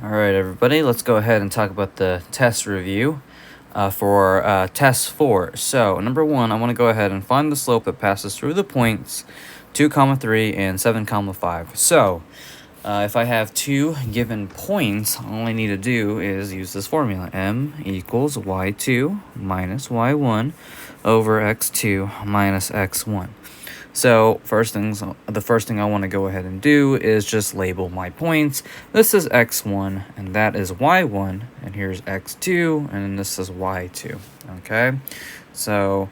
All right, everybody, let's go ahead and talk about the test review for test 4. So, number 1, I want to go ahead and find the slope that passes through the points 2, 3, and 7, 5. So, if I have two given points, all I need to do is use this formula. M equals y2 minus y1 over x2 minus x1. So the first thing I want to go ahead and do is just label my points. This is x1 and that is y1, and here's x2 and this is y2. Okay, so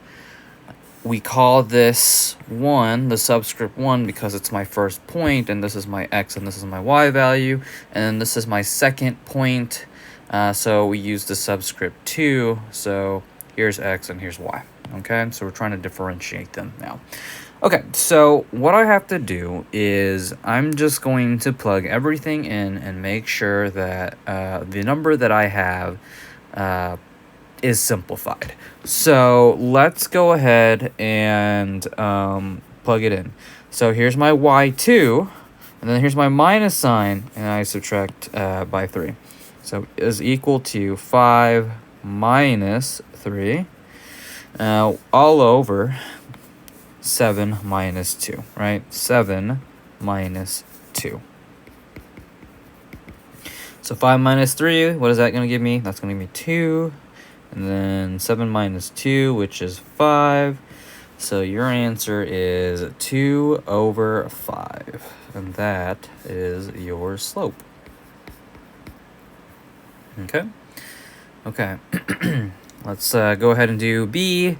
we call this 1 the subscript 1 because it's my first point, and this is my x and this is my y value, and this is my second point, so we use the subscript 2. So here's x and here's y. Okay, so we're trying to differentiate them now. Okay, so what I have to do is I'm just going to plug everything in and make sure that the number that I have is simplified. So let's go ahead and plug it in. So here's my y2, and then here's my minus sign, and I subtract by 3. So is equal to 5 minus 3 all over 7 minus 2, right? 7 minus 2. So 5 minus 3, what is that going to give me? That's going to give me 2. And then 7 minus 2, which is 5. So your answer is 2 over 5. And that is your slope. Okay? Okay. Let's go ahead and do B.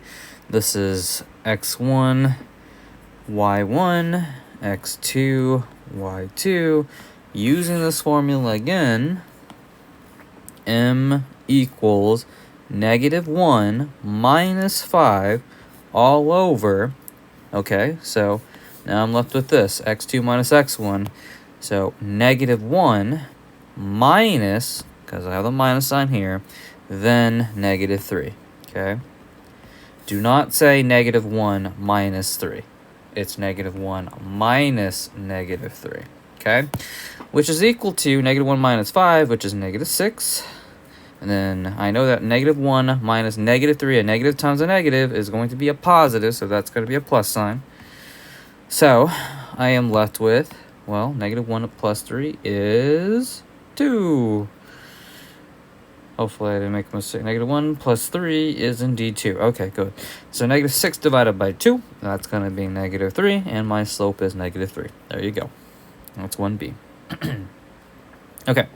This is x1, y1, x2, y2. Using this formula again, m equals -1 minus 5 all over. Okay, so now I'm left with this, x2 minus x1. So -1 minus, because I have the minus sign here, then -3. Okay, do not say -1 minus 3. It's -1 minus -3. Okay, which is equal to -1 minus 5, which is -6. And then I know that -1 minus -3, a negative times a negative, is going to be a positive, so that's going to be a plus sign. So I am left with, well, -1 plus 3 is 2. Hopefully I didn't make a mistake. -1 plus 3 is indeed 2. Okay, good. So -6 divided by 2, that's going to be -3, and my slope is -3. There you go. That's 1B. Okay.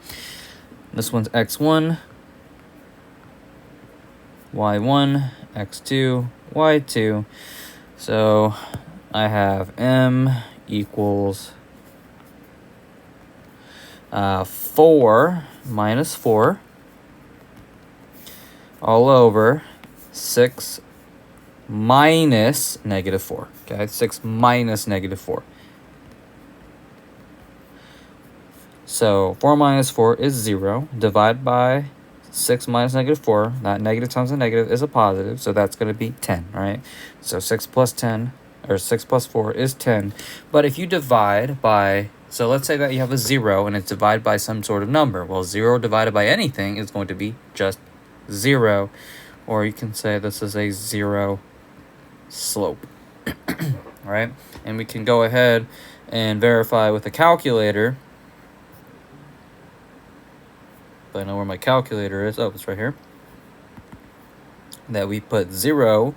This one's x1, y1, x2, y2. So I have m equals 4 minus 4 all over 6 minus -4. Okay, 6 minus -4. So 4 minus 4 is 0. Divide by 6 minus -4. That negative times a negative is a positive, so that's going to be 10, right? So 6 plus 10, or 6 plus 4 is 10. But if you divide by, so let's say that you have a 0 and it's divided by some sort of number. Well, 0 divided by anything is going to be just 0. Or you can say this is a 0 slope, right? And we can go ahead and verify with a calculator. But I know where my calculator is. Oh, it's right here. That we put 0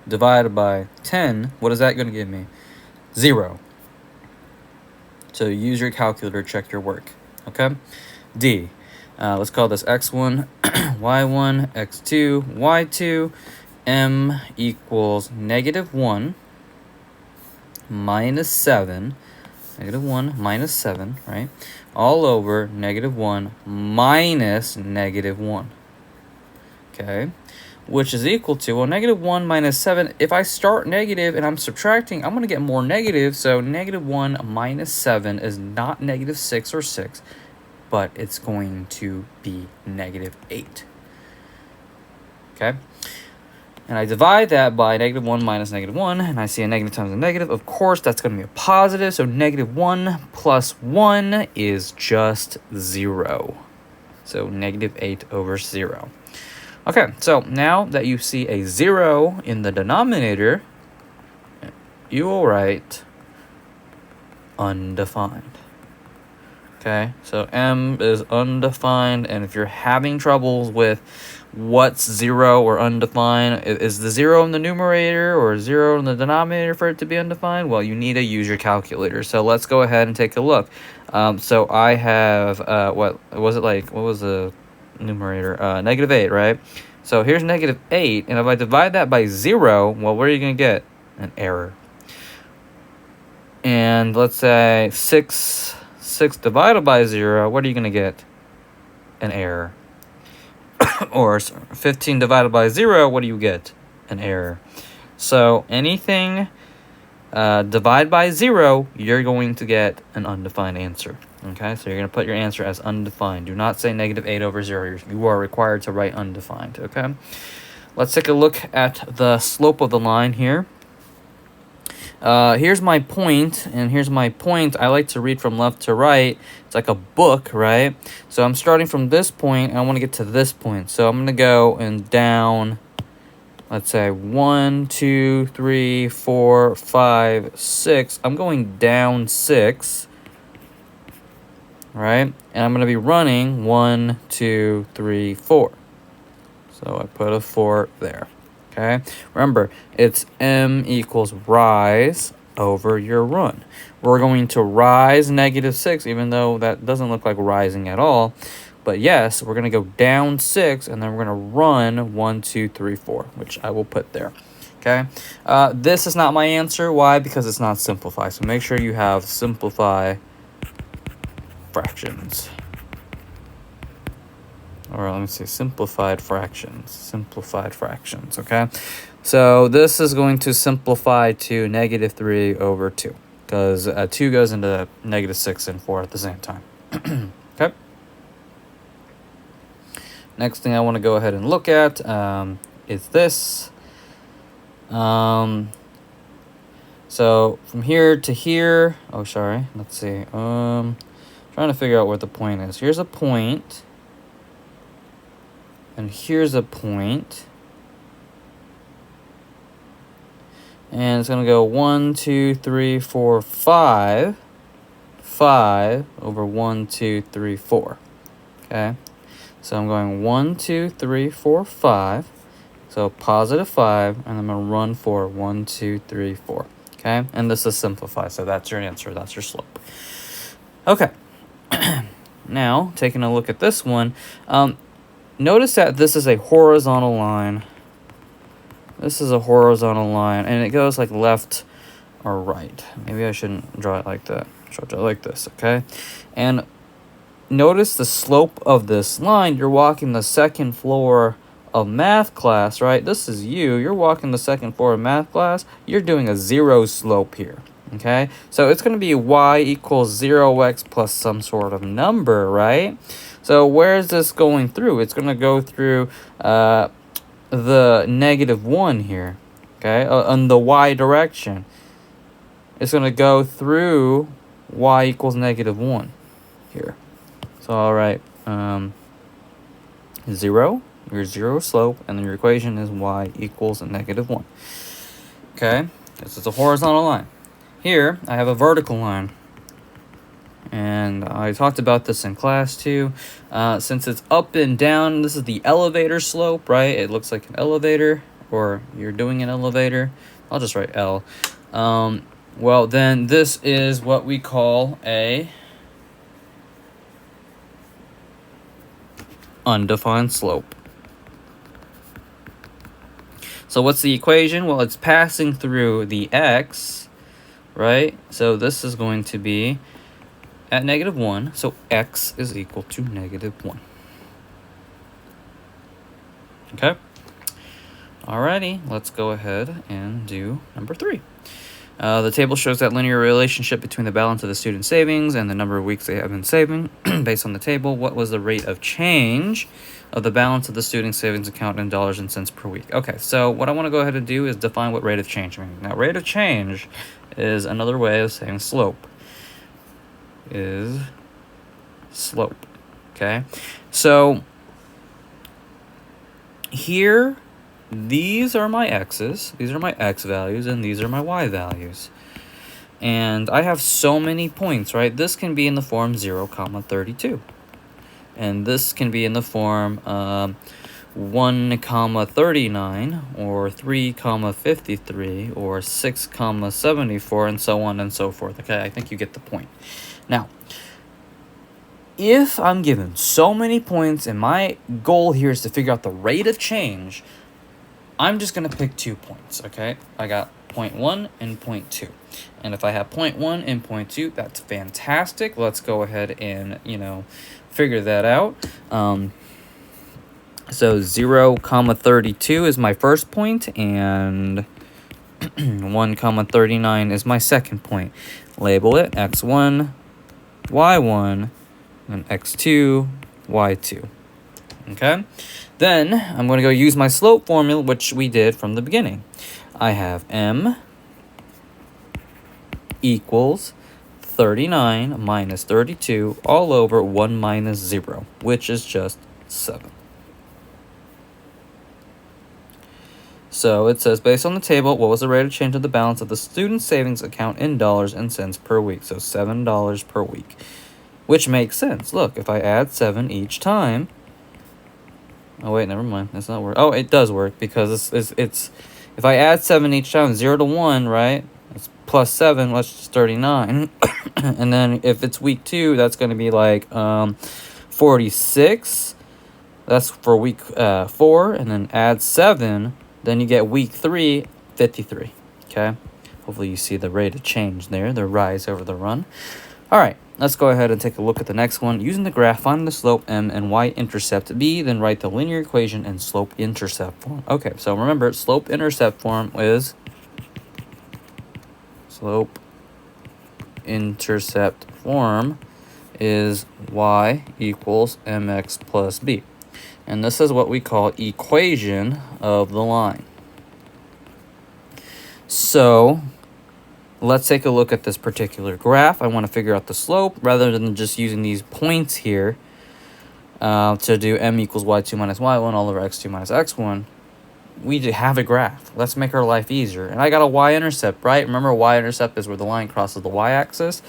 divided by 10. What is that going to give me? 0. So use your calculator, check your work. Okay? D. Let's call this x1, y1, x2, y2. M equals -1 minus 7. -1 minus 7, right? All over -1 minus -1. Okay? Which is equal to, well, -1 minus 7. If I start negative and I'm subtracting, I'm going to get more negative. So -1 minus 7 is not -6 or 6, but it's going to be -8. Okay? And I divide that by -1 minus -1, and I see a negative times a negative. Of course, that's going to be a positive, so -1 plus 1 is just 0. So negative 8 over 0. Okay, so now that you see a 0 in the denominator, you will write undefined. Okay, so m is undefined, and if you're having troubles with what's 0 or undefined, is the 0 in the numerator or 0 in the denominator for it to be undefined? Well, you need to use your calculator. So let's go ahead and take a look. So I have, what was the numerator? Negative 8, right? So here's negative 8, and if I divide that by 0, well, what are you going to get? An error. And let's say 6 divided by 0, what are you going to get? An error. Or 15 divided by 0, what do you get? An error. So anything divided by 0, you're going to get an undefined answer. Okay, so you're going to put your answer as undefined. Do not say negative 8 over 0. You are required to write undefined. Okay, let's take a look at the slope of the line here. Here's my point, and here's my point. I like to read from left to right. It's like a book, right? So I'm starting from this point, and I want to get to this point. So I'm going to go and down, let's say 1, 2, 3, 4, 5, 6. I'm going down 6, right? And I'm going to be running 1, 2, 3, 4. So I put a 4 there. Okay, remember, it's m equals rise over your run. We're going to rise negative 6, even though that doesn't look like rising at all. But yes, we're going to go down 6, and then we're going to run 1, 2, 3, 4, which I will put there. Okay, this is not my answer. Why? Because it's not simplified. So make sure you have simplify fractions. Or let me see, simplified fractions, okay? So this is going to simplify to negative 3 over 2, because 2 goes into negative 6 and 4 at the same time. Okay? Next thing I want to go ahead and look at is this. So from here to here, let's see. Trying to figure out what the point is. Here's a point. And here's a point. And it's going to go 1, 2, 3, 4, 5. 5 over 1, 2, 3, 4. Okay. So I'm going 1, 2, 3, 4, 5. So positive 5. And I'm going to run for 1, 2, 3, 4. Okay. And this is simplified. So that's your answer. That's your slope. Okay. Now, taking a look at this one. Notice that this is a horizontal line. This is a horizontal line, and it goes like left or right. Maybe I shouldn't draw it like that. I'll draw it like this, okay? And notice the slope of this line. You're walking the second floor of math class, right? This is you. You're walking the second floor of math class. You're doing a 0 slope here, okay? So it's going to be y equals 0x plus some sort of number, right? So where is this going through? It's going to go through the negative 1 here, okay, on the y direction. It's going to go through y equals negative 1 here. So, all right, 0, your 0 slope, and then your equation is y equals negative 1. Okay, this is a horizontal line. Here, I have a vertical line. And I talked about this in class too. Since it's up and down, this is the elevator slope, right? It looks like an elevator, or you're doing an elevator. I'll just write L. Well, then this is what we call a undefined slope. So what's the equation? Well, it's passing through the x, right? So this is going to be at negative 1, so x is equal to negative 1. Okay? Alrighty, let's go ahead and do number 3. The table shows that linear relationship between the balance of the student's savings and the number of weeks they have been saving. Based on the table, what was the rate of change of the balance of the student's savings account in dollars and cents per week? Okay, so what I want to go ahead and do is define what rate of change means. Now, rate of change is another way of saying slope. Is slope. okay? So here, these are my x's, these are my x values, and these are my y values. And I have so many points, right? This can be in the form 0, 32. And this can be in the form 1, 39, or 3, 53, or 6, 74, and so on and so forth. Okay, I think you get the point. Now, if I'm given so many points and my goal here is to figure out the rate of change, I'm just going to pick 2 points, okay? I got point 1 and point 2. And if I have point 1 and point 2, that's fantastic. Let's go ahead and, figure that out. So 0, 32 is my first point, and 1, 39 is my second point. Label it x1, y1, and x2, y2. Okay? Then I'm going to go use my slope formula, which we did from the beginning. I have m equals 39 minus 32 all over 1 minus 0, which is just 7. So it says, based on the table, what was the rate of change of the balance of the student savings account in dollars and cents per week? So $7 per week, which makes sense. Look, if I add 7 each time. Oh, wait, never mind. That's not work. Oh, it does work because it's if I add 7 each time, 0 to 1, right? It's plus 7, that's just 39. And then if it's week 2, that's going to be like 46. That's for week 4. And then add 7. Then you get week 3, 53. Okay? Hopefully you see the rate of change there, the rise over the run. All right, let's go ahead and take a look at the next one. Using the graph, find the slope m and y-intercept b, then write the linear equation in slope-intercept form. Okay, so remember, slope-intercept form is y equals mx plus b. And this is what we call equation of the line. So let's take a look at this particular graph. I want to figure out the slope rather than just using these points here to do m equals y2 minus y1 all over x2 minus x1. We have a graph. Let's make our life easier. And I got a y-intercept, right? Remember, y-intercept is where the line crosses the y-axis.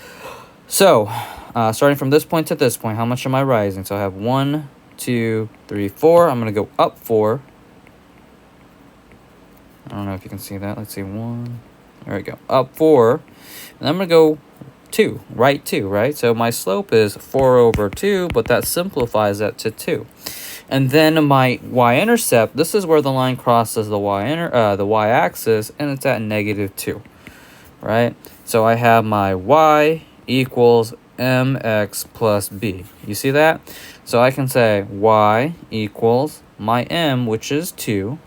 So starting from this point to this point, how much am I rising? So I have 1, 2, 3, 4. I'm going to go up 4. I don't know if you can see that. Let's see, 1. There we go. Up 4. And I'm going to go 2. Right 2, right? So my slope is 4 over 2, but that simplifies that to 2. And then my y-intercept, this is where the line crosses the y-axis, and it's at -2, right? So I have my y equals mx plus b. You see that? So I can say y equals my m, which is 2.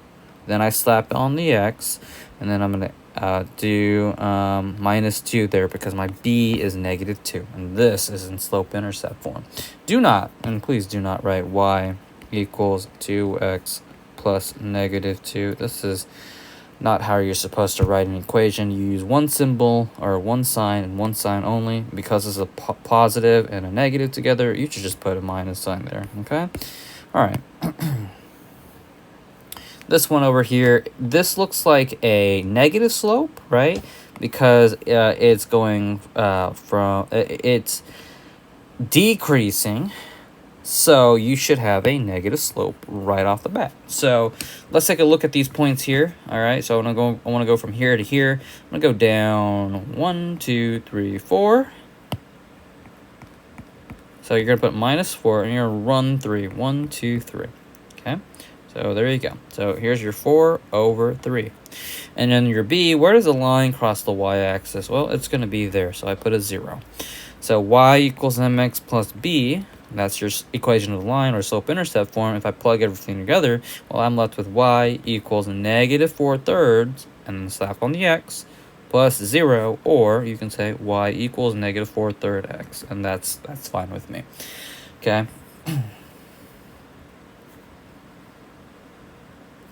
Then I slap on the x, and then I'm going to do minus 2 there because my b is -2. And this is in slope-intercept form. Do not, and please do not write y equals 2x plus -2. This is not how you're supposed to write an equation. You use one symbol or one sign and one sign only. Because it's a positive and a negative together, you should just put a minus sign there, okay? All right. This one over here, this looks like a negative slope, right? Because it's going it's decreasing. So you should have a negative slope right off the bat. So let's take a look at these points here. All right, so I want to go from here to here. I'm gonna go down 1, 2, 3, 4. So you're gonna put -4, and you're gonna run 3. 1, 2, 3. Okay. So there you go. So here's your 4 over 3. And then your b, where does the line cross the y-axis? Well, it's going to be there, so I put a 0. So y equals mx plus b, that's your equation of the line or slope-intercept form. If I plug everything together, well, I'm left with y equals -4/3, and then slap on the x, plus 0, or you can say y equals -4/3 x, and that's fine with me. Okay.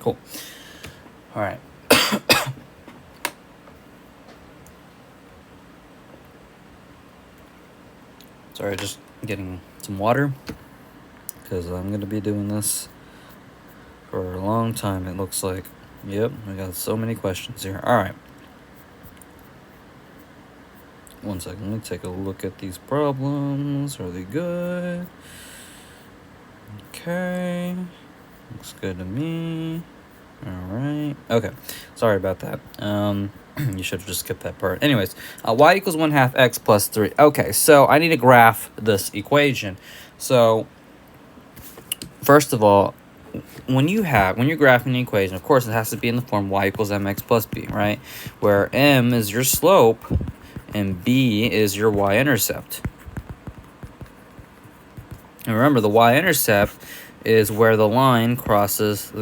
Cool. All right. Sorry, just getting some water. because I'm going to be doing this for a long time, it looks like. Yep, I got so many questions here. All right. One second, let me take a look at these problems. Are they good? Okay. Looks good to me. All right. Okay. Sorry about that. You should have just skipped that part. Anyways, y equals 1/2 x plus 3. Okay, so I need to graph this equation. So, first of all, when you're graphing the equation, of course, it has to be in the form y equals mx plus b, right? Where m is your slope and b is your y-intercept. And remember, the y-intercept is where the line crosses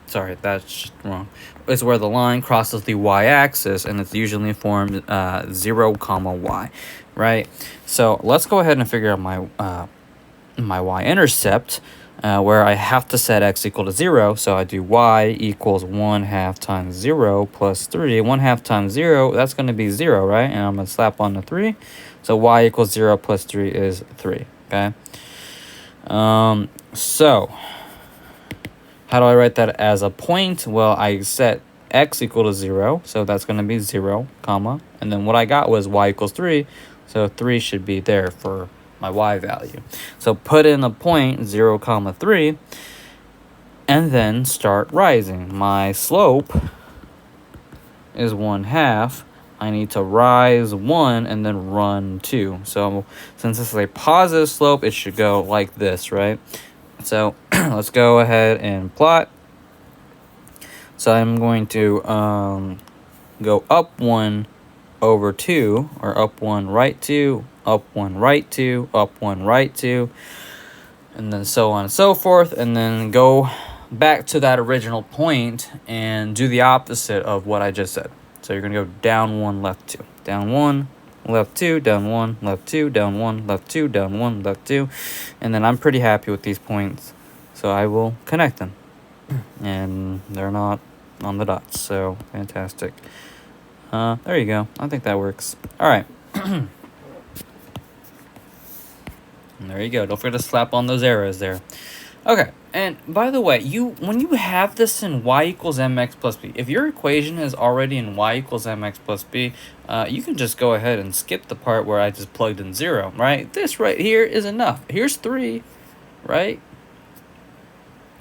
sorry, that's wrong. It's where the line crosses the y-axis, and it's usually formed 0, y, right? So let's go ahead and figure out my y-intercept, where I have to set x equal to 0. So I do y equals 1/2 times 0 plus 3. 1/2 times 0, that's going to be 0, right? And I'm going to slap on the 3. So y equals 0 plus 3 is 3, okay? So how do I write that as a point? Well, I set x equal to 0, so that's going to be 0, comma. And then what I got was y equals 3, so 3 should be there for my y value. So put in a point, 0, 3, and then start rising. My slope is 1/2. I need to rise 1 and then run 2. So since this is a positive slope, it should go like this, right? So let's go ahead and plot. So I'm going to go up 1 over 2, or up 1 right 2, up 1 right 2, up 1 right 2, and then so on and so forth, and then go back to that original point and do the opposite of what I just said. So you're going to go down 1, left 2, down 1, left 2, down 1, left 2, down 1, left 2, down 1, left 2, and then I'm pretty happy with these points, so I will connect them, and they're not on the dots, so fantastic. There you go. I think that works. All right. And there you go. Don't forget to slap on those arrows there. Okay. And by the way, when you have this in y equals mx plus b, if your equation is already in y equals mx plus b, you can just go ahead and skip the part where I just plugged in 0, right? This right here is enough. Here's 3, right?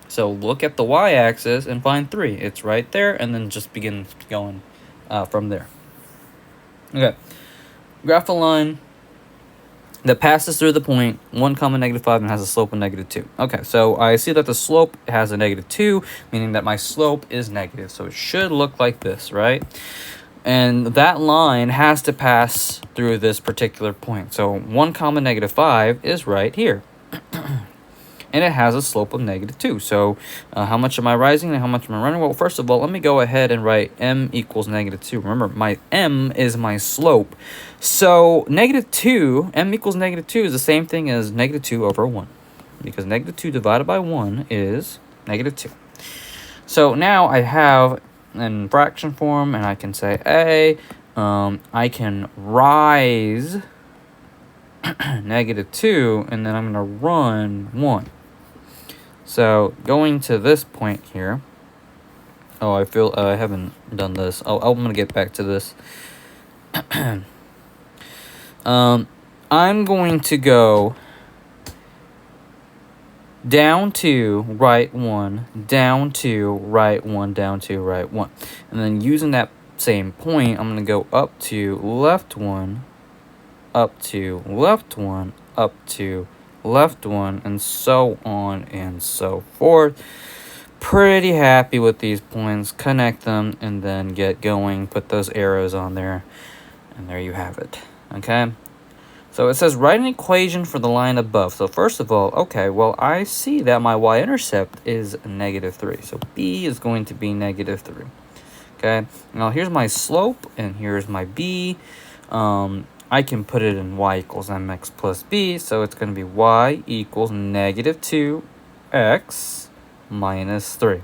So look at the y-axis and find 3. It's right there, and then just begin going from there. Okay, graph a line that passes through the point 1, -5 and has a slope of -2. Okay, so I see that the slope has a -2, meaning that my slope is negative. So it should look like this, right? And that line has to pass through this particular point. So 1, -5 is right here. And it has a slope of -2. So how much am I rising and how much am I running? Well, first of all, let me go ahead and write m equals -2. Remember, my m is my slope. So -2, m equals -2 is the same thing as -2 over 1. Because -2 divided by 1 is -2. So now I have in fraction form, and I can say I can rise -2, and then I'm going to run 1. So going to this point here, I feel I haven't done this. I'm going to get back to this. I'm going to go down 2, right 1, down 2, right 1, down 2, right 1. And then using that same point, I'm going to go up 2, left 1, up 2, left 1, up 2, left 1, and so on and so forth. Pretty happy with these points. Connect them and then get going. Put those arrows on there, and there you have it. Okay, so it says write an equation for the line above. So first of all, okay, well, I see that my y-intercept is -3, so b is going to be -3. Okay, now here's my slope and here's my b. I can put it in y equals mx plus b, so it's going to be y equals -2x minus 3.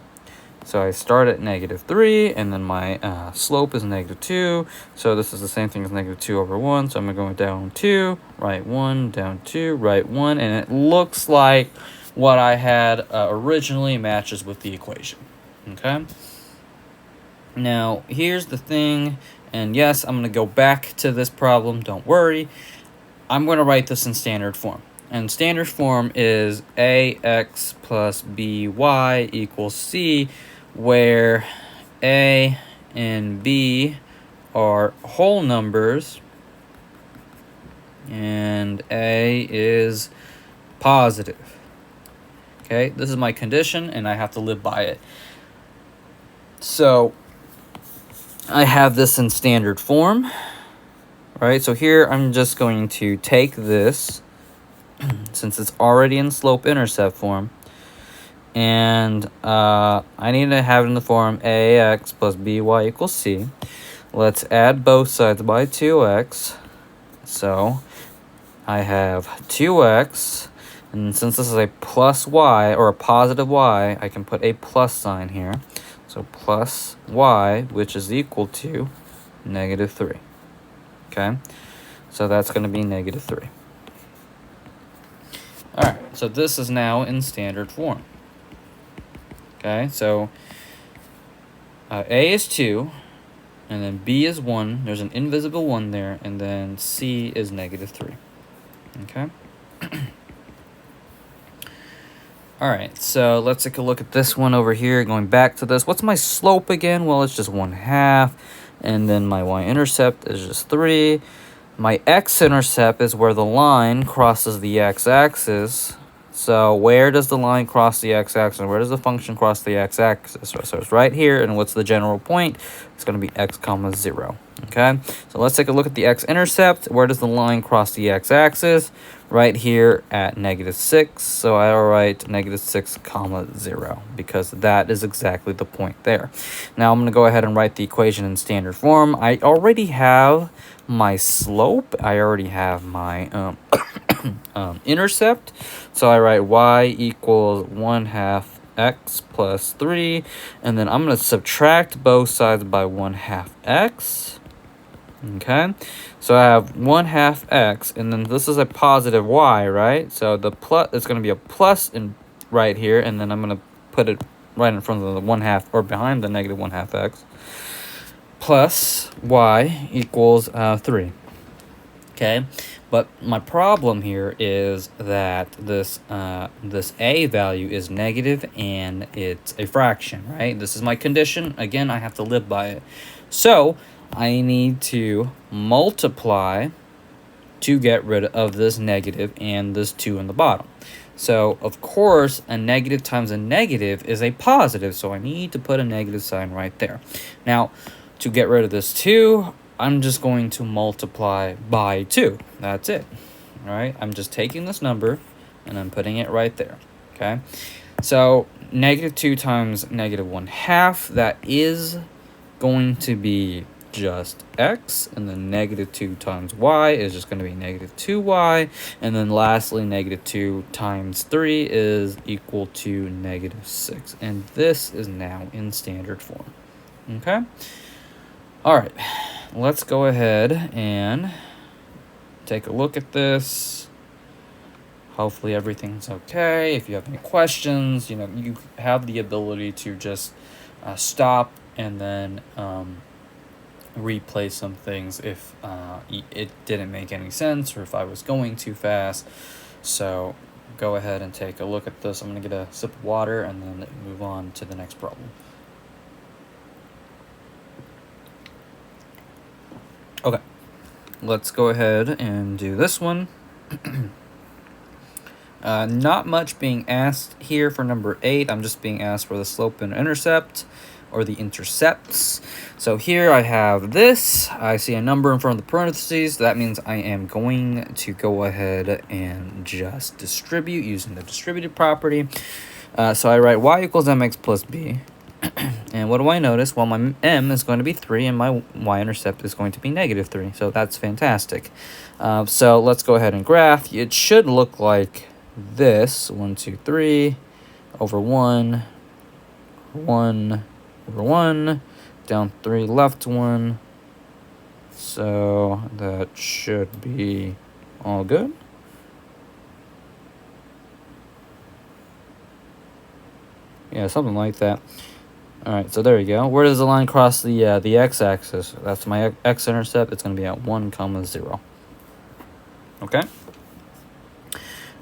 So I start at -3, and then my slope is -2. So this is the same thing as -2 over 1. So I'm going to go down 2, right 1, down 2, right 1. And it looks like what I had originally matches with the equation. Okay? Now, here's the thing. And yes, I'm going to go back to this problem. Don't worry. I'm going to write this in standard form. And standard form is ax plus by equals c, where a and b are whole numbers and a is positive. Okay, this is my condition and I have to live by it. So I have this in standard form, right? So here I'm just going to take this, since it's already in slope-intercept form, and I need to have it in the form ax plus by equals c. Let's add both sides by 2x. So I have 2x, and since this is a plus y, or a positive y, I can put a plus sign here. So plus y, which is equal to -3. Okay? So that's going to be -3. Alright, so this is now in standard form. Okay, so A is 2, and then B is 1. There's an invisible 1 there, and then C is -3. Okay? Alright, so let's take a look at this one over here. Going back to this, what's my slope again? Well, it's just 1/2, and then my y-intercept is just 3. My x-intercept is where the line crosses the x-axis. So where does the line cross the x-axis? Where does the function cross the x-axis? So it's right here, and what's the general point? It's going to be x comma 0. Okay, so let's take a look at the x-intercept. Where does the line cross the x-axis? Right here at -6. So I'll write -6 comma 0, because that is exactly the point there. Now I'm going to go ahead and write the equation in standard form. I already have my slope. I already have my intercept. So I write y equals 1/2 x plus 3, and then I'm going to subtract both sides by 1/2 x. Okay, so I have 1/2 x, and then this is a positive y, right? So the plus, it's going to be a plus in right here, and then I'm going to put it right in front of the 1/2, or behind the -1/2 x, plus y equals 3. Okay, but my problem here is that this this a value is negative, and it's a fraction, right? This is my condition. Again, I have to live by it. So I need to multiply to get rid of this negative and this 2 in the bottom. So, of course, a negative times a negative is a positive, so I need to put a negative sign right there. Now, to get rid of this 2, I'm just going to multiply by 2. That's it. All right? I'm just taking this number, and I'm putting it right there. Okay? So, -2 times -1/2, that is going to be just x, and then -2 times y is just going to be -2y, and then lastly -2 times 3 is equal to -6, and this is now in standard form. Okay, all right, let's go ahead and take a look at this. Hopefully everything's okay. If you have any questions, you have the ability to just stop and then replay some things if it didn't make any sense, or if I was going too fast. So go ahead and take a look at this. I'm going to get a sip of water and then move on to the next problem. Okay, let's go ahead and do this one. Not much being asked here for number 8. I'm just being asked for the slope and intercept, or the intercepts. So here I have this. I see a number in front of the parentheses. That means I am going to go ahead and just distribute using the distributive property. So I write y equals mx plus b. And what do I notice? Well, my m is going to be 3, and my y-intercept is going to be -3. So that's fantastic. So let's go ahead and graph. It should look like this. 1, 2, 3 over 1 1 over 1, down 3 left 1. So that should be all good. Yeah, something like that. All right, so there you go. Where does the line cross the x-axis? That's my x-intercept. It's going to be at 1, 0. Okay.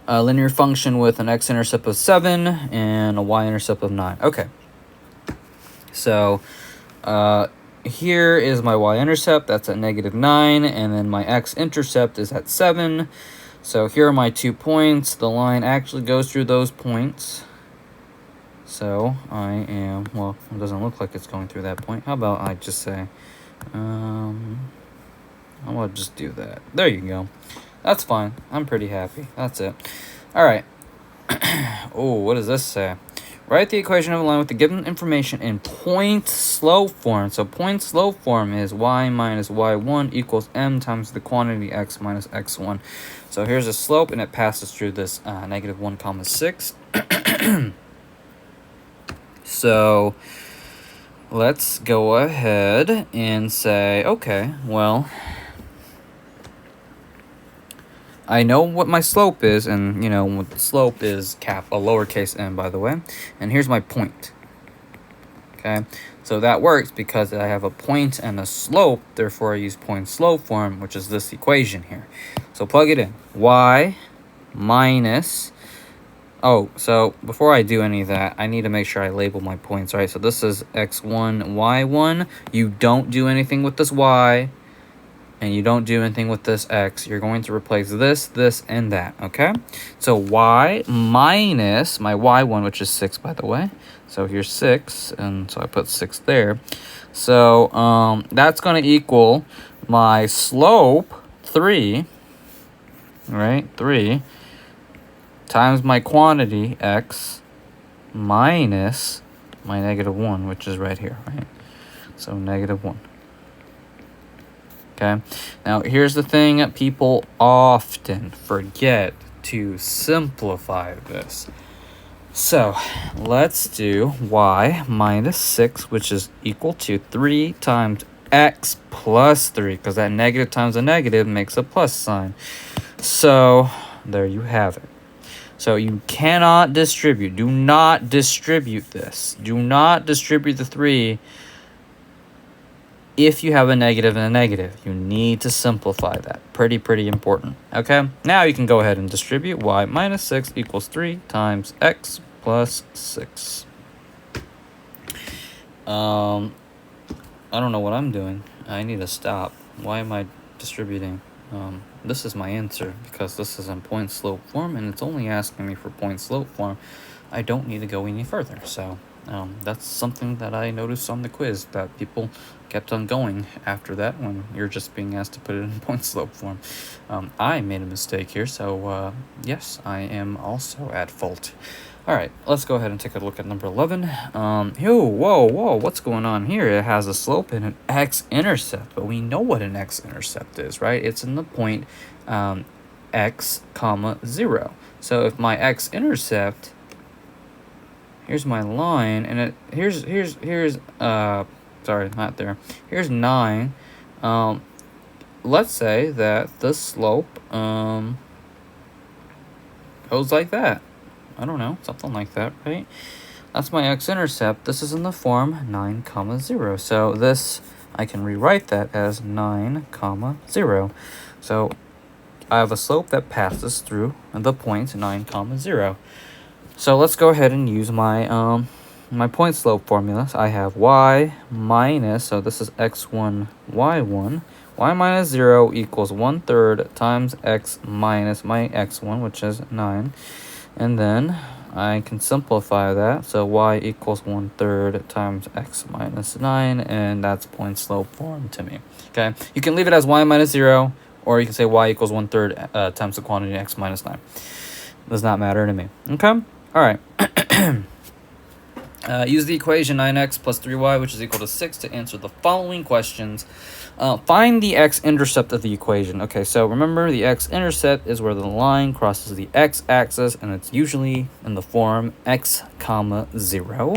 A linear function with an x-intercept of 7 and a y-intercept of 9. Okay. So here is my y-intercept. That's at -9, and then my x-intercept is at 7. So here are my 2 points. The line actually goes through those points. So I am, well, it doesn't look like it's going through that point. How about I just say, I will just do that. There you go. That's fine. I'm pretty happy. That's it. All right. Oh, what does this say? Write the equation of a line with the given information in point slope form. So point slope form is y minus y1 equals m times the quantity x minus x1. So here's a slope, and it passes through this -1, 6. So let's go ahead and say, okay, well, I know what my slope is, and you know what the slope is, a lowercase m, by the way, and here's my point. Okay, so that works because I have a point and a slope, therefore I use point slope form, which is this equation here. So plug it in. Y minus, oh, so before I do any of that, I need to make sure I label my points, right? So this is x1, y1. You don't do anything with this y, and you don't do anything with this x. You're going to replace this, and that, okay? So y minus my y1, which is 6, by the way. So here's 6, and so I put 6 there. So that's going to equal my slope, 3, right? 3 times my quantity, x, minus my -1, which is right here, right? So -1. Okay, now here's the thing, people often forget to simplify this. So let's do y minus 6, which is equal to 3 times x plus 3, because that negative times a negative makes a plus sign. So there you have it. So you cannot distribute. Do not distribute this. Do not distribute the 3 if you have a negative and a negative. You need to simplify that. Pretty important. Okay? Now you can go ahead and distribute. Y minus 6 equals 3 times x plus 6. I don't know what I'm doing. I need to stop. Why am I distributing? This is my answer because this is in point slope form, and it's only asking me for point slope form. I don't need to go any further. So that's something that I noticed on the quiz, that people kept on going after that when you're just being asked to put it in point slope form. I made a mistake here, so yes, I am also at fault. All right, let's go ahead and take a look at number 11. Whoa, what's going on here? It has a slope and an x-intercept, but we know what an x-intercept is, right? It's in the point x, 0. So if my x-intercept, here's my line, and here's sorry, not there. Here's 9. Let's say that the slope goes like that. I don't know, something like that, right? That's my x-intercept. This is in the form 9, 0. So this, I can rewrite that as 9, 0. So I have a slope that passes through the point 9, 0. So let's go ahead and use my my point slope formula. So I have y minus, so this is x1, y1. Y minus 0 equals 1/3 times x minus my x1, which is 9. And then I can simplify that. So y equals 1/3 times x minus 9, and that's point slope form to me. Okay, you can leave it as y minus 0, or you can say y equals 1/3 times the quantity x minus 9. Does not matter to me. Okay, all right. Use the equation 9x plus 3y, which is equal to 6, to answer the following questions. Find the x-intercept of the equation. Okay, so remember, the x-intercept is where the line crosses the x-axis, and it's usually in the form x, 0.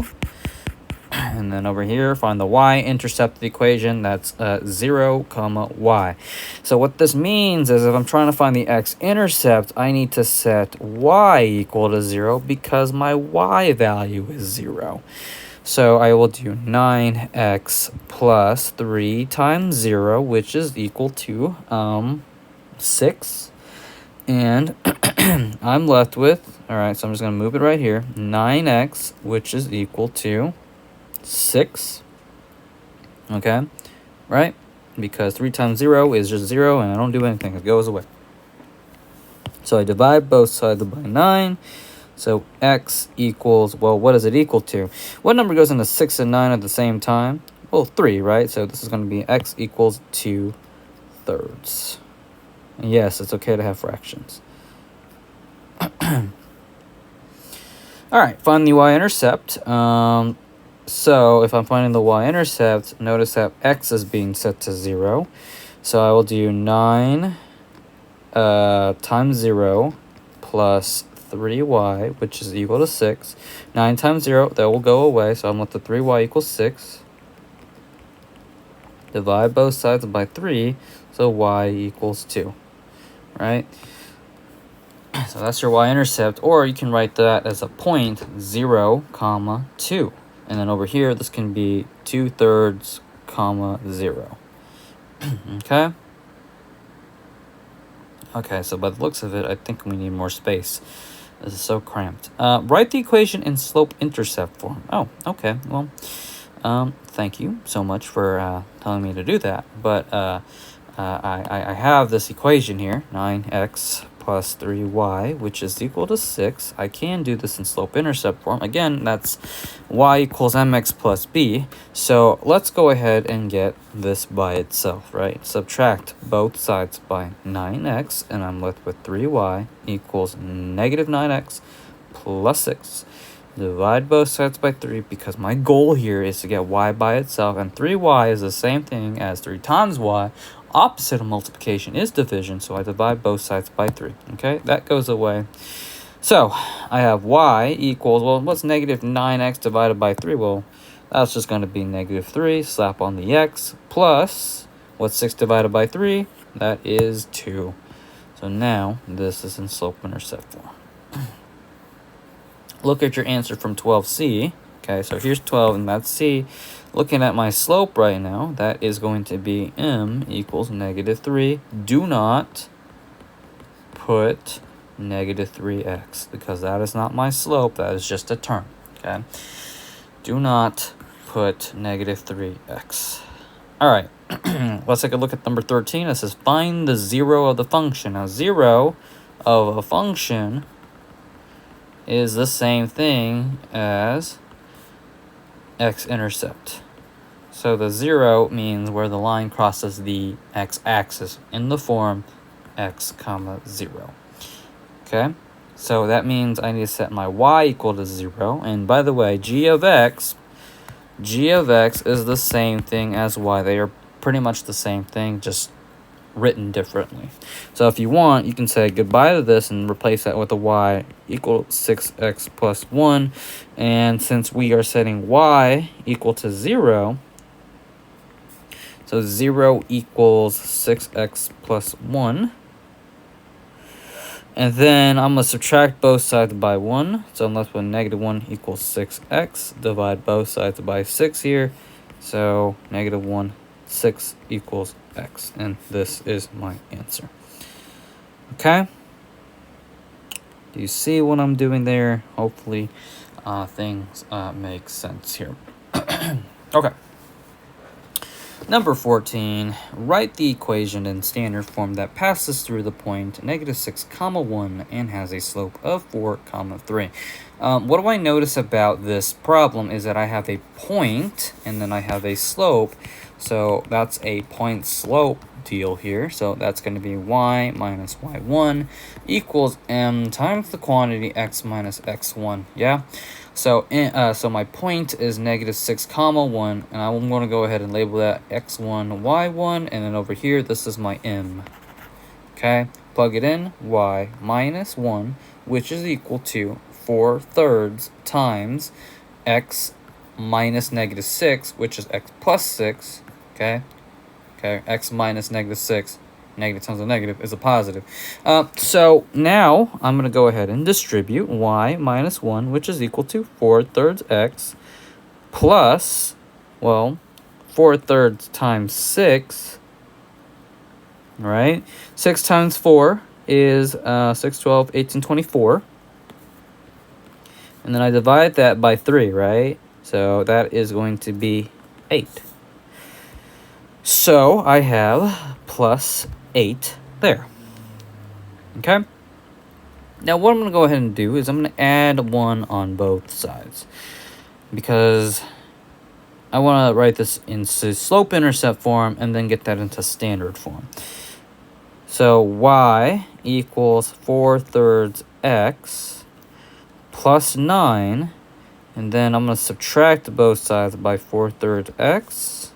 And then over here, find the y-intercept of the equation. That's 0, comma, y. So what this means is if I'm trying to find the x-intercept, I need to set y equal to 0 because my y value is 0. So I will do 9x plus 3 times 0, which is equal to 6. And I'm left with, all right, so I'm just going to move it right here, 9x, which is equal to 6. Okay, right? Because 3 times 0 is just 0, and I don't do anything. It goes away. So I divide both sides by 9. So x equals, well, what does it equal to? What number goes into 6 and 9 at the same time? Well, 3, right? So this is going to be x equals 2/3. And yes, it's okay to have fractions. All right, find the y-intercept. So if I'm finding the y-intercept, notice that x is being set to 0. So I will do 9 times 0 plus 3y, which is equal to 6. 9 times 0, that will go away, so I'm left with 3y equals 6. Divide both sides by 3, so y equals 2. Right? So that's your y-intercept, or you can write that as a point 0, comma 2. And then over here, this can be 2/3, comma 0. Okay? Okay, so by the looks of it, I think we need more space. This is so cramped. Write the equation in slope-intercept form. Oh, okay. Well, thank you so much for telling me to do that. But I have this equation here, 9x plus 3y, which is equal to 6. I can do this in slope-intercept form. Again, that's y equals mx plus b. So let's go ahead and get this by itself, right? Subtract both sides by 9x, and I'm left with 3y equals negative 9x plus 6. Divide both sides by 3 because my goal here is to get y by itself, and 3y is the same thing as 3 times y. Opposite of multiplication is division, so I divide both sides by 3. Okay, that goes away. So I have y equals, well, what's negative 9x divided by 3? Well, that's just going to be negative 3. Slap on the x plus, what's 6 divided by 3? That is 2. So now this is in slope-intercept form. Look at your answer from 12C. Okay, so here's 12 and that's C. Looking at my slope right now, that is going to be m equals negative 3. Do not put negative 3x because that is not my slope. That is just a term. Okay, do not put negative 3x. All right, let's take a look at number 13. It says find the 0 of the function. Now, 0 of a function is the same thing as x-intercept. So the 0 means where the line crosses the x-axis in the form x comma 0. Okay, so that means I need to set my y equal to 0. And by the way, g of x is the same thing as y. They are pretty much the same thing, just written differently. So if you want, you can say goodbye to this and replace that with a y equal 6x plus 1. And since we are setting y equal to 0, so 0 equals 6x plus 1. And then I'm going to subtract both sides by 1. So I'm left with negative 1 equals 6x. Divide both sides by 6 here. So negative 1, 6 equals x. And this is my answer. Okay? Do you see what I'm doing there? Hopefully things make sense here. Okay. Number 14, write the equation in standard form that passes through the point negative 6 comma 1 and has a slope of 4 comma 3. What do I notice about this problem is that I have a point and then I have a slope. So that's a point slope deal here. So that's going to be y minus y1 equals m times the quantity x minus x1. Yeah. So so my point is negative 6 comma 1, and I'm going to go ahead and label that x1, y1, and then over here, this is my m. Okay, plug it in, y minus 1, which is equal to 4/3 times x minus negative 6, which is x plus 6, okay? Okay, x minus negative 6, negative times a negative is a positive. So now I'm going to go ahead and distribute y minus 1, which is equal to 4/3 x plus, well, 4/3 times 6, right? 6 times 4 is 6, 12, 18, 24. And then I divide that by 3, right? So that is going to be 8. So I have plus 8 there. Okay? Now what I'm going to go ahead and do is I'm going to add 1 on both sides. Because I want to write this into slope-intercept form and then get that into standard form. So y equals 4/3 x plus 9, and then I'm going to subtract both sides by 4/3 x,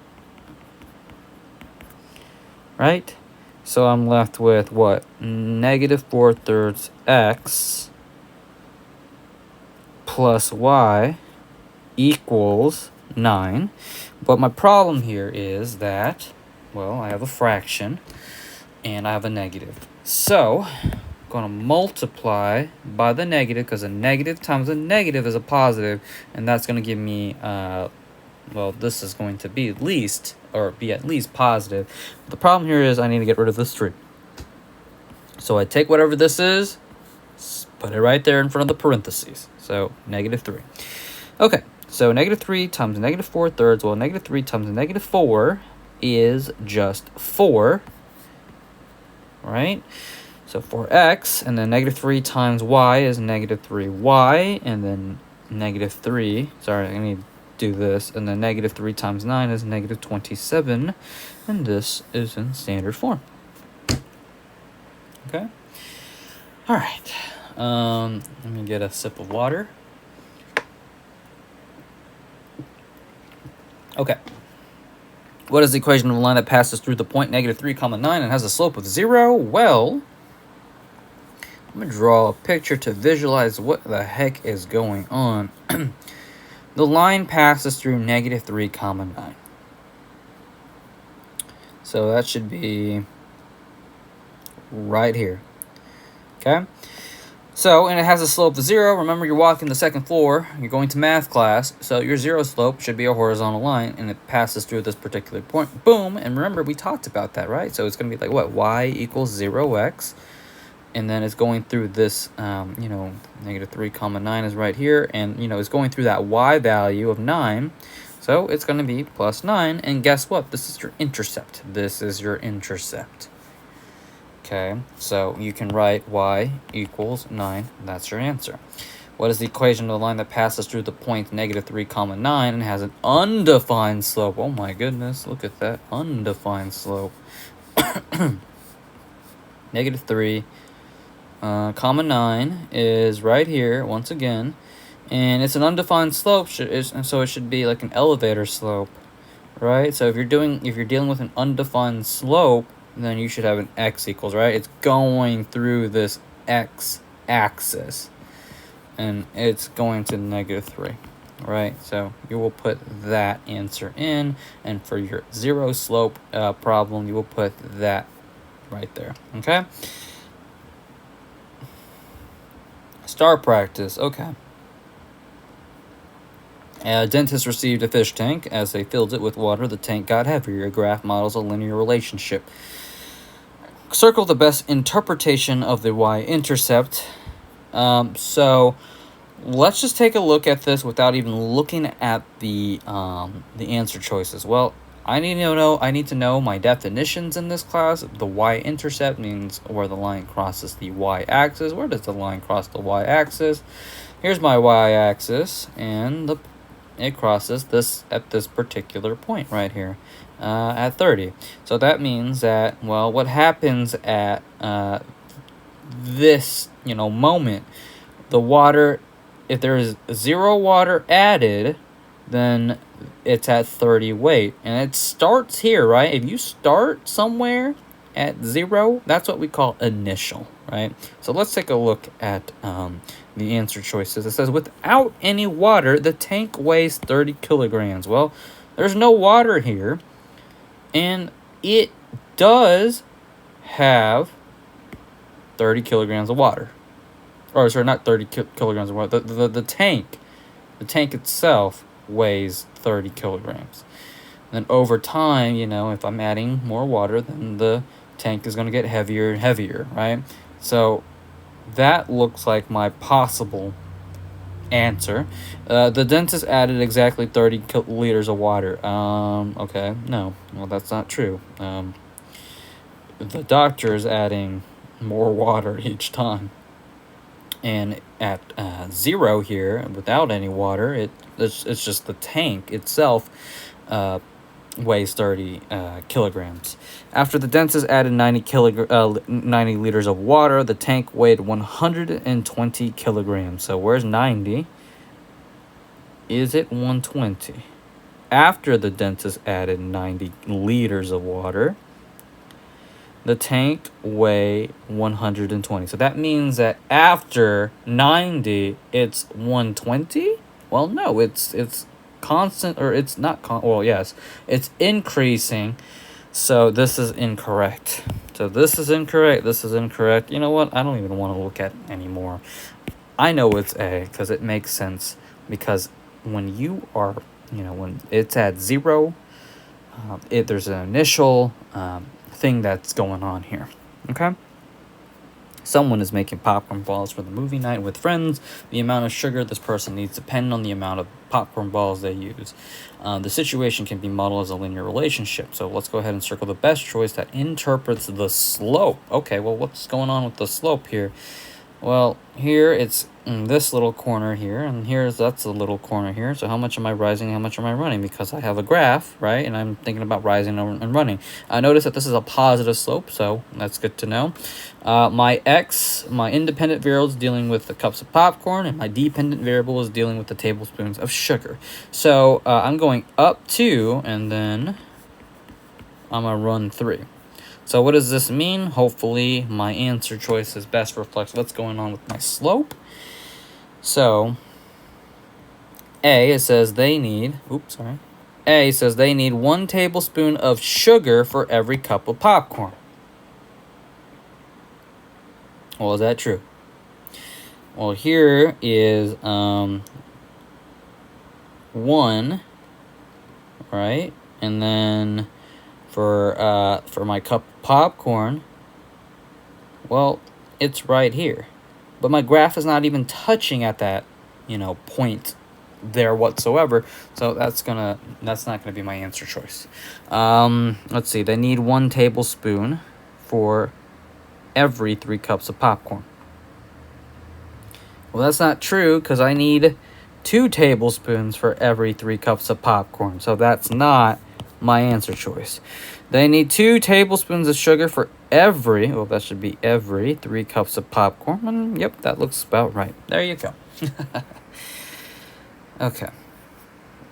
right? So I'm left with what? Negative 4/3 x plus y equals 9. But my problem here is that, well, I have a fraction and I have a negative. So going to multiply by the negative, because a negative times a negative is a positive, and that's going to give me well, this is going to be at least positive. But the problem here is I need to get rid of this 3. So I take whatever this is, put it right there in front of the parentheses. So negative 3. Okay, so negative 3 times negative 4/3, well, negative 3 times negative 4 is just 4, right? So 4x, and then negative 3 times y is negative 3y, and then negative 3, sorry, I need to do this, and then negative 3 times 9 is negative 27, and this is in standard form. Okay? All right. Let me get a sip of water. Okay. What is the equation of a line that passes through the point negative 3, 9 and has a slope of 0? Well, I'm going to draw a picture to visualize what the heck is going on. The line passes through negative 3, 9. So that should be right here. Okay? So, and it has a slope of 0. Remember, you're walking the second floor. You're going to math class. So your 0 slope should be a horizontal line, and it passes through this particular point. Boom. And remember, we talked about that, right? So it's going to be like, what? Y equals 0x. And then it's going through this, negative 3, 9 is right here. And, it's going through that y value of 9. So it's going to be plus 9. And guess what? This is your intercept. This is your intercept. Okay, so you can write y equals 9. That's your answer. What is the equation of the line that passes through the point negative 3, 9 and has an undefined slope? Oh my goodness, look at that. Undefined slope. Negative 3, 9 is right here once again, and it's an undefined slope, so it should be like an elevator slope, right? So if you're dealing with an undefined slope, then you should have an x equals, right? It's going through this x axis, and it's going to negative 3, right? So you will put that answer in, and for your 0 slope problem, you will put that right there, okay? Star practice, okay. A dentist received a fish tank. As they filled it with water, the tank got heavier. A graph models a linear relationship. Circle the best interpretation of the Y-intercept. So let's just take a look at this without even looking at the answer choices. Well, I need to know my definitions in this class. The Y-intercept means where the line crosses the y-axis. Where does the line cross the y-axis? Here's my y-axis, and it crosses this at this particular point right here at 30. So that means that, well, what happens at this moment, the water, if there is 0 water added, then it's at 30 weight, and it starts here, right? If you start somewhere at 0, that's what we call initial, right? So let's take a look at the answer choices. It says, without any water, the tank weighs 30 kilograms. Well, there's no water here, and it does have 30 kilograms of water. Or, sorry, not 30 kilograms of water. The tank itself weighs 30 kilograms. And then over time, if I'm adding more water, then the tank is going to get heavier and heavier, right? So that looks like my possible answer. The dentist added exactly 30 liters of water. Okay, no. Well, that's not true. The doctor is adding more water each time. And at 0 here, without any water, it's just the tank itself weighs 30 kilograms. After the dentist added 90 liters of water, the tank weighed 120 kilograms. So where's 90? Is it 120? After the dentist added 90 liters of water, the tank weighed 120. So that means that after 90, it's 120? Well, no, it's constant, or it's not well, yes, it's increasing. So this is incorrect. This is incorrect. You know what? I don't even want to look at it anymore. I know it's A because it makes sense, because when you are, when it's at 0, there's an initial thing that's going on here. Okay? Someone is making popcorn balls for the movie night with friends. The amount of sugar this person needs depends on the amount of popcorn balls they use. The situation can be modeled as a linear relationship. So let's go ahead and circle the best choice that interprets the slope. Okay, well, what's going on with the slope here? Well, here it's in this little corner here, and that's a little corner here. So how much am I rising, how much am I running? Because I have a graph, right? And I'm thinking about rising and running. Notice that this is a positive slope, so that's good to know. My independent variable is dealing with the cups of popcorn, and my dependent variable is dealing with the tablespoons of sugar. So I'm going up 2, and then I'm going to run 3. So what does this mean? Hopefully my answer choices best reflects what's going on with my slope. So A says they need 1 tablespoon of sugar for every cup of popcorn. Well, is that true? Well, here is 1, right? And then for my cup of popcorn, well, it's right here. But my graph is not even touching at that, point there whatsoever. So that's not gonna be my answer choice. Let's see. They need 1 tablespoon for every 3 cups of popcorn. Well, that's not true, because I need 2 tablespoons for every 3 cups of popcorn. So that's not my answer choice. They need 2 tablespoons of sugar for every 3 cups of popcorn. And yep, that looks about right. There you go. Okay.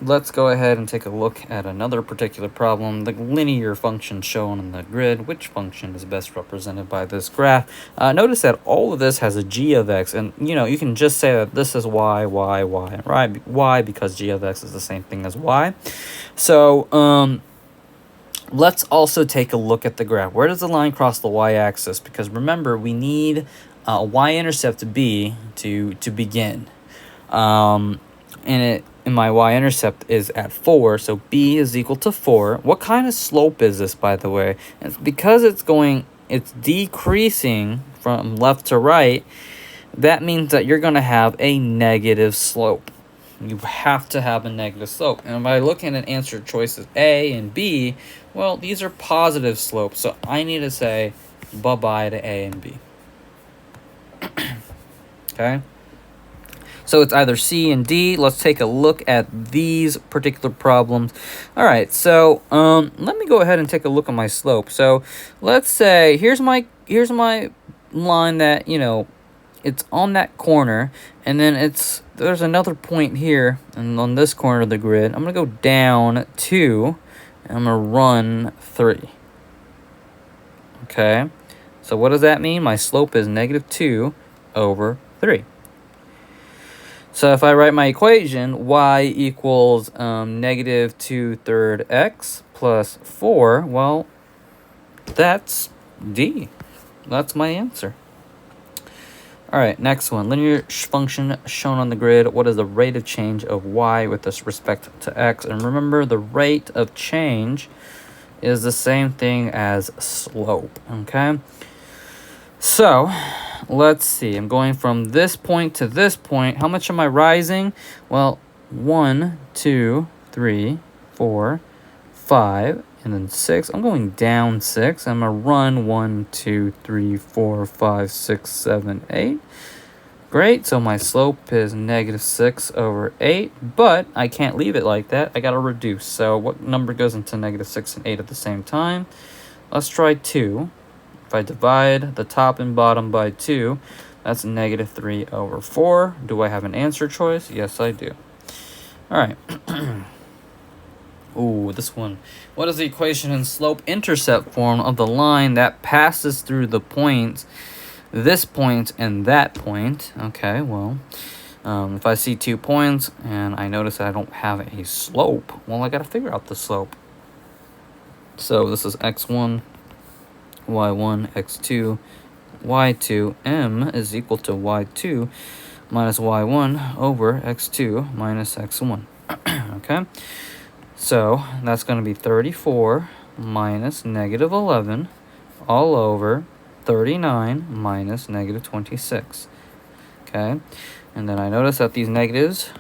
Let's go ahead and take a look at another particular problem, the linear function shown in the grid. Which function is best represented by this graph? Notice that all of this has a g of x, and you can just say that this is y, and y, because g of x is the same thing as y. So let's also take a look at the graph. Where does the line cross the y-axis? Because remember, we need a y-intercept b to begin. And my y-intercept is at 4, so b is equal to 4. What kind of slope is this, by the way? It's because it's decreasing from left to right. That means that you're going to have a negative slope. You have to have a negative slope. And by looking at answer choices A and B, well, these are positive slopes. So I need to say bye-bye to A and B. Okay? So it's either C and D. Let's take a look at these particular problems. All right, so let me go ahead and take a look at my slope. So let's say here's my line that, it's on that corner, and then there's another point here, and on this corner of the grid, I'm going to go down 2, and I'm going to run 3. Okay, so what does that mean? My slope is -2 over 3. So if I write my equation, y equals -2/3 x plus 4, well, that's D. That's my answer. All right, next one. Linear function shown on the grid. What is the rate of change of y with respect to x? And remember, the rate of change is the same thing as slope, okay? So, let's see. I'm going from this point to this point. How much am I rising? Well, 1, 2, 3, 4, 5, and then 6. I'm going down 6. I'm going to run 1, 2, 3, 4, 5, 6, 7, 8. Great. So my slope is -6 over 8, but I can't leave it like that. I got to reduce. So what number goes into -6 and 8 at the same time? Let's try 2. If I divide the top and bottom by 2, that's -3 over 4. Do I have an answer choice? Yes, I do. All right. Ooh, this one. What is the equation in slope-intercept form of the line that passes through the points, this point and that point? Okay, well, if I see 2 points and I notice that I don't have a slope, well, I got to figure out the slope. So this is x1, y1, x2, y2. M is equal to y2 minus y1 over x2 minus x1. Okay? So that's going to be 34 minus -11 all over 39 minus -26. Okay? And then I notice that these negatives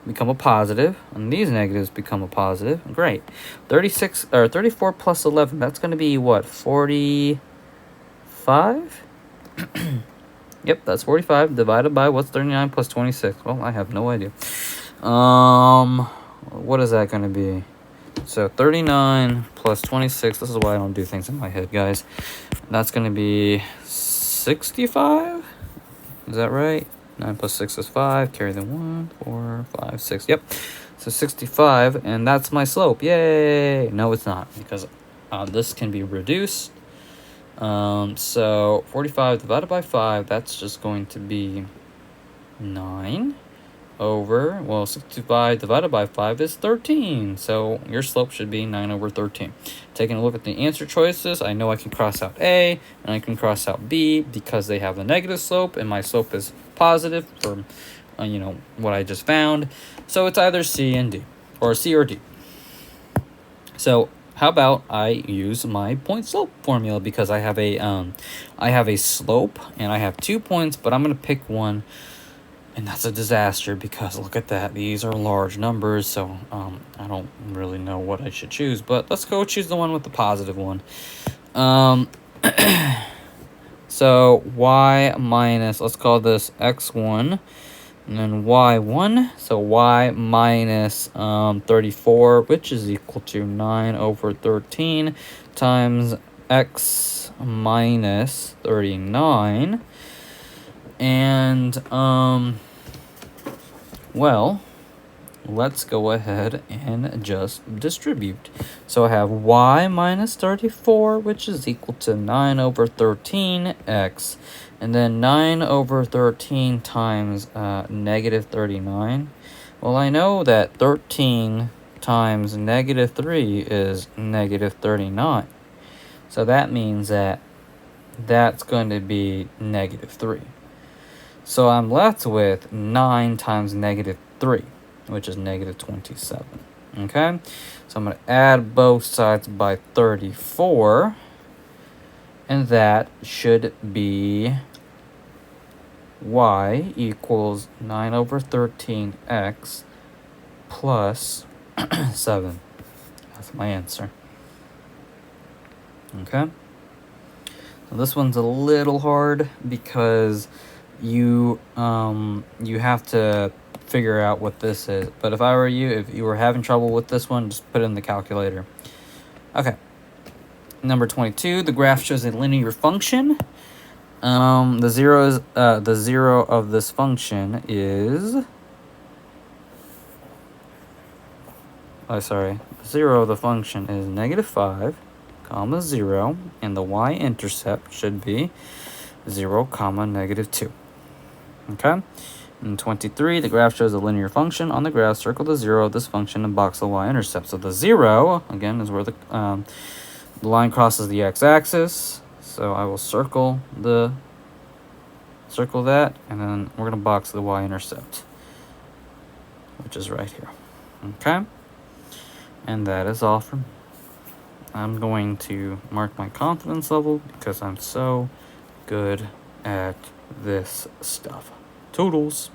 become a positive, and these negatives become a positive. Great. 34 plus 11, that's going to be what? 45? Yep, that's 45 divided by what's 39 plus 26? Well, I have no idea. What is that going to be? So 39 plus 26, this is why I don't do things in my head, guys. That's going to be 65? Is that right? 9 plus 6 is 5. Carry the 1, 4, 5, 6. Yep. So 65, and that's my slope. Yay! No, it's not, because this can be reduced. So 45 divided by 5, that's just going to be 9 over, well, 65 divided by 5 is 13. So your slope should be 9 over 13. Taking a look at the answer choices, I know I can cross out A and I can cross out B because they have a negative slope and my slope is positive for, what I just found. So it's either C and D, or C or D. So how about I use my point slope formula, because I have a slope and I have 2 points, but I'm going to pick one. And that's a disaster because look at that. These are large numbers, so I don't really know what I should choose. But let's go choose the one with the positive one. So y minus, let's call this x1, and then y1. So y minus 34, which is equal to 9 over 13 times x minus 39. And, well, let's go ahead and just distribute. So I have y minus 34, which is equal to 9 over 13x. And then 9 over 13 times negative 39. Well, I know that 13 times negative 3 is negative 39. So that means that that's going to be negative 3. So I'm left with 9 times negative 3, which is negative 27. Okay? So I'm going to add both sides by 34. And that should be y equals 9 over 13x plus 7. That's my answer. Okay? So this one's a little hard because you have to figure out what this is. But if I were you, if you were having trouble with this one, just put it in the calculator. Okay. Number 22, the graph shows a linear function. The zero of this function is... the zero of the function is -5, comma 0, and the y-intercept should be 0, comma -2. Okay? In 23, the graph shows a linear function. On the graph, circle the 0 of this function and box the y-intercept. So the 0, again, is where the line crosses the x-axis. So I will circle that, and then we're going to box the y-intercept, which is right here. Okay? And that is all from me. I'm going to mark my confidence level because I'm so good at this stuff. Toodles.